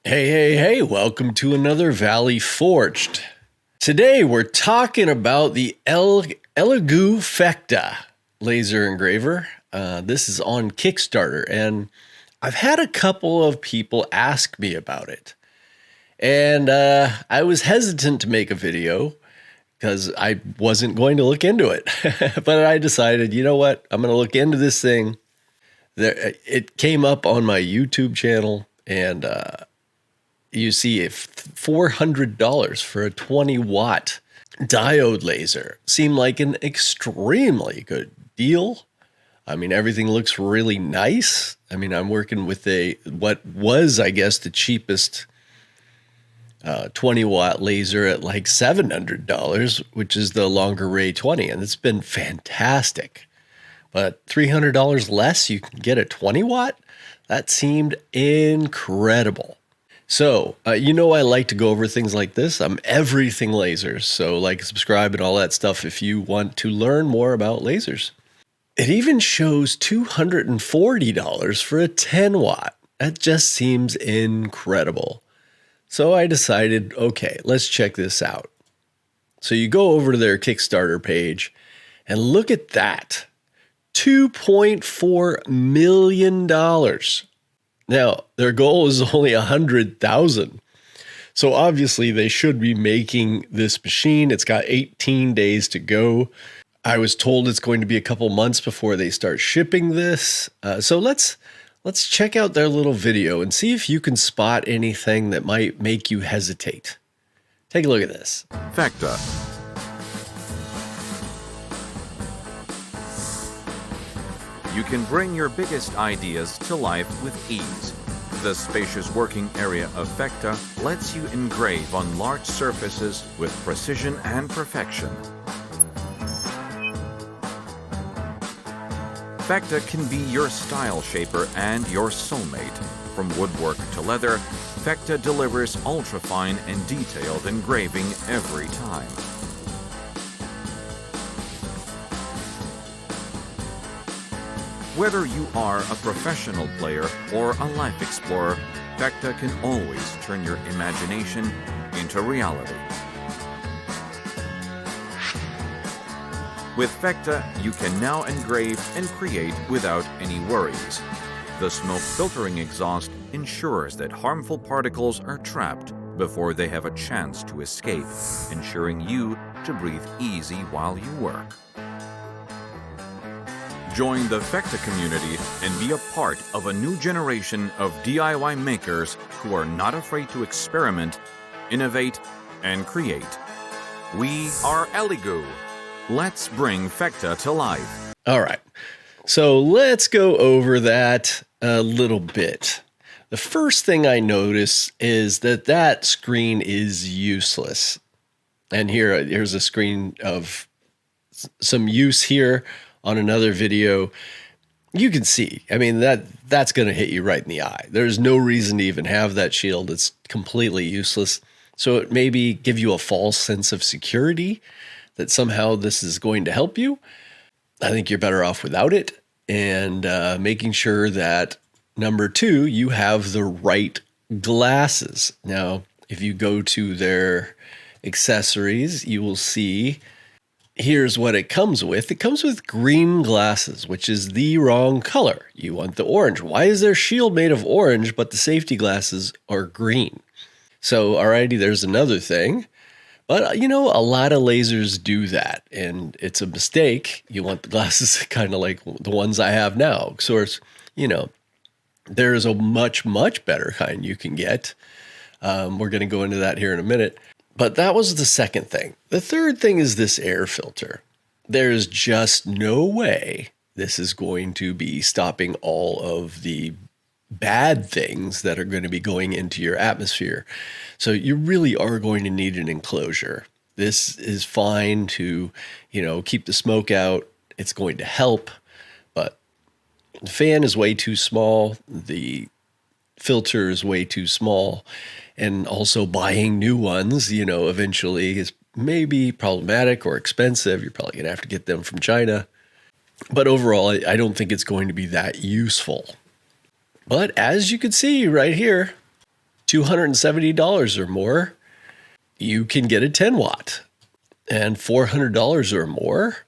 Hey, welcome to another Valley Forged. Today we're talking about the Elegoo Phecda laser engraver. This is on Kickstarter, and I've had a couple of people ask me about it. And I was hesitant to make a video because I wasn't going to look into it. But I decided, you know what? I'm going to look into this thing. It came up on my YouTube channel, and you see $400 for a 20-watt diode laser. Seemed like an extremely good deal. I mean, everything looks really nice. I mean, I'm working with what was, I guess, the cheapest 20-watt laser at like $700, which is the longer Ray 20, and it's been fantastic. But $300 less, you can get a 20-watt? That seemed incredible. So, I like to go over things like this. I'm everything lasers, so like, subscribe, and all that stuff if you want to learn more about lasers. It even shows $240 for a 10-watt. That just seems incredible. So I decided, okay, let's check this out. So you go over to their Kickstarter page, and look at that. $2.4 million. Now, their goal is only 100,000. So obviously they should be making this machine. It's got 18 days to go. I was told it's going to be a couple months before they start shipping this. So let's check out their little video and see if you can spot anything that might make you hesitate. Take a look at this. Phecda. You can bring your biggest ideas to life with ease. The spacious working area of Phecda lets you engrave on large surfaces with precision and perfection. Phecda can be your style shaper and your soulmate. From woodwork to leather, Phecda delivers ultra-fine and detailed engraving every time. Whether you are a professional player or a life explorer, Phecda can always turn your imagination into reality. With Phecda, you can now engrave and create without any worries. The smoke filtering exhaust ensures that harmful particles are trapped before they have a chance to escape, ensuring you to breathe easy while you work. Join the Phecda community and be a part of a new generation of DIY makers who are not afraid to experiment, innovate, and create. We are Elegoo. Let's bring Phecda to life. All right, so let's go over that a little bit. The first thing I notice is that screen is useless. And here's a screen of some use here. On another video, you can see, I mean, that's going to hit you right in the eye. There's no reason to even have that shield. It's completely useless. So it maybe give you a false sense of security that somehow this is going to help you. I think you're better off without it, and making sure that, number two, you have the right glasses. Now, if you go to their accessories, you will see here's what it comes with. It comes with green glasses, which is the wrong color. You want the orange. Why is their shield made of orange, but the safety glasses are green? So, alrighty, there's another thing. But, a lot of lasers do that, and it's a mistake. You want the glasses kind of like the ones I have now. Of course, there's a much, much better kind you can get. We're going to go into that here in a minute. But that was the second thing. The third thing is this air filter. There's just no way this is going to be stopping all of the bad things that are going to be going into your atmosphere. So you really are going to need an enclosure. This is fine to, keep the smoke out. It's going to help, but the fan is way too small. The filter is way too small. And also buying new ones, eventually is maybe problematic or expensive. You're probably going to have to get them from China. But overall, I don't think it's going to be that useful. But as you can see right here, $270 or more, you can get a 10 watt. And $400 or more,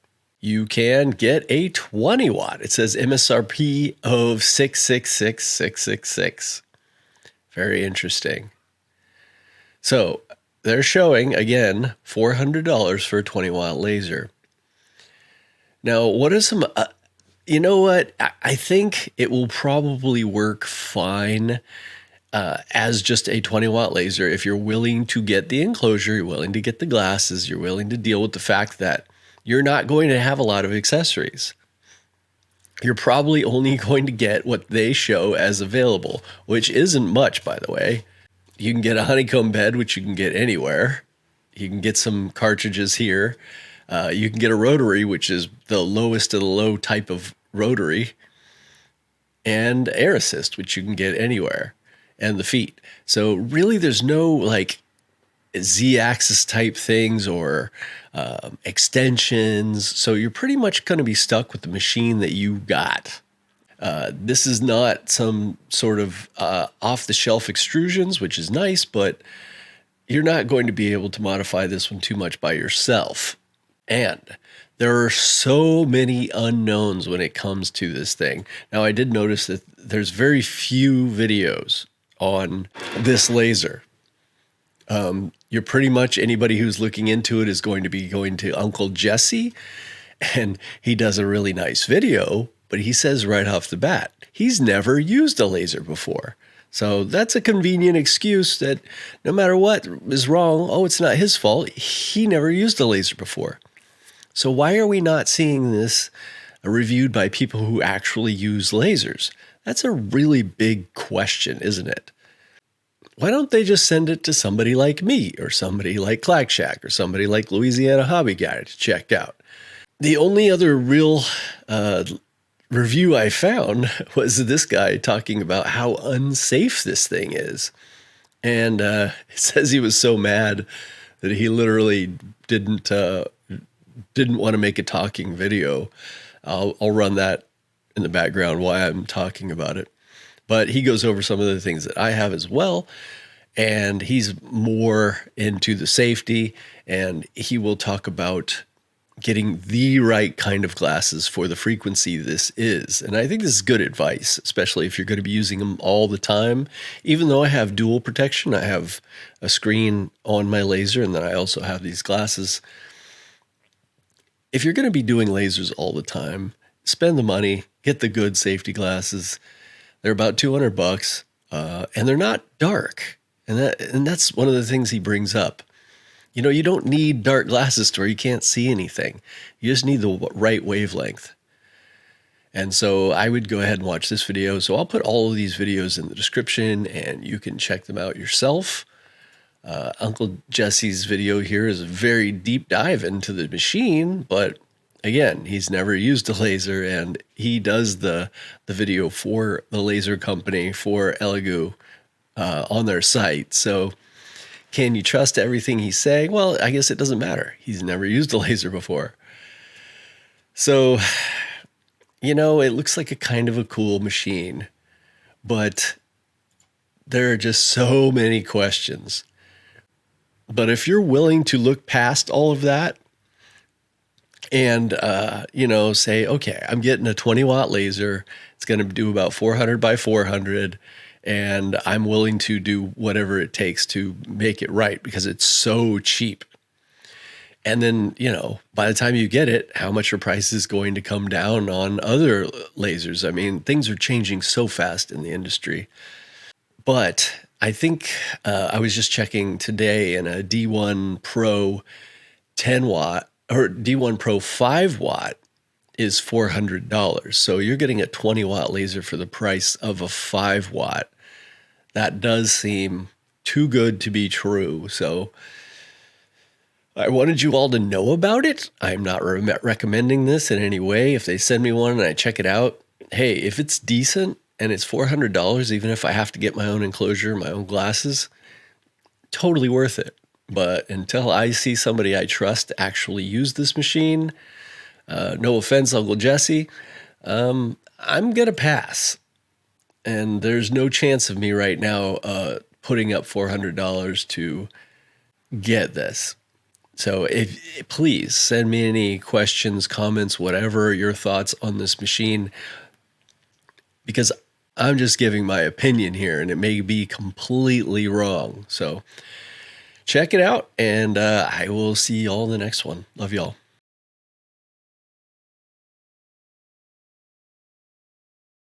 you can get a 20 watt. It says MSRP of 666,666. Very interesting. So they're showing, again, $400 for a 20 watt laser. Now, what are some, you know what? I think it will probably work fine as just a 20 watt laser if you're willing to get the enclosure, you're willing to get the glasses, you're willing to deal with the fact that you're not going to have a lot of accessories. You're probably only going to get what they show as available, which isn't much, by the way. You can get a honeycomb bed, which you can get anywhere. You can get some cartridges here. You can get a rotary, which is the lowest of the low type of rotary, and air assist, which you can get anywhere, and the feet. So really there's no like Z-axis type things or extensions. So you're pretty much going to be stuck with the machine that you got. This is not some sort of off-the-shelf extrusions, which is nice, but you're not going to be able to modify this one too much by yourself. And there are so many unknowns when it comes to this thing. Now, I did notice that there's very few videos on this laser. You're pretty much, anybody who's looking into it is going to be going to Uncle Jesse, and he does a really nice video, but he says right off the bat, he's never used a laser before. So that's a convenient excuse that no matter what is wrong, oh, it's not his fault. He never used a laser before. So why are we not seeing this reviewed by people who actually use lasers? That's a really big question, isn't it? Why don't they just send it to somebody like me or somebody like Clack Shack or somebody like Louisiana Hobby Guy to check out? The only other real review I found was this guy talking about how unsafe this thing is. And it says he was so mad that he literally didn't want to make a talking video. I'll run that in the background while I'm talking about it. But he goes over some of the things that I have as well. And he's more into the safety, and he will talk about getting the right kind of glasses for the frequency this is. And I think this is good advice, especially if you're going to be using them all the time. Even though I have dual protection, I have a screen on my laser, and then I also have these glasses. If you're going to be doing lasers all the time, spend the money, get the good safety glasses. They're about $200, and they're not dark. And that's one of the things he brings up. You know, you don't need dark glasses to where you can't see anything. You just need the right wavelength. And so I would go ahead and watch this video. So I'll put all of these videos in the description, and you can check them out yourself. Uncle Jesse's video here is a very deep dive into the machine, but again, he's never used a laser, and he does the video for the laser company, for Elegoo, on their site. So can you trust everything he's saying? Well, I guess it doesn't matter. He's never used a laser before. So, you know, it looks like a kind of a cool machine, but there are just so many questions. But if you're willing to look past all of that, and, you know, say, okay, I'm getting a 20 watt laser. It's going to do about 400 by 400. And I'm willing to do whatever it takes to make it right because it's so cheap. And then, you know, by the time you get it, how much your price is going to come down on other lasers. I mean, things are changing so fast in the industry. But I think I was just checking today, and a D1 Pro 10 watt or D1 Pro 5 watt is $400. So you're getting a 20 watt laser for the price of a 5 watt. That does seem too good to be true. So I wanted you all to know about it. I'm not recommending this in any way. If they send me one and I check it out, hey, if it's decent and it's $400, even if I have to get my own enclosure, my own glasses, totally worth it. But until I see somebody I trust actually use this machine, no offense, Uncle Jesse, I'm going to pass. And there's no chance of me right now putting up $400 to get this. So please send me any questions, comments, whatever your thoughts on this machine, because I'm just giving my opinion here and it may be completely wrong. So check it out, and I will see y'all in the next one. Love y'all.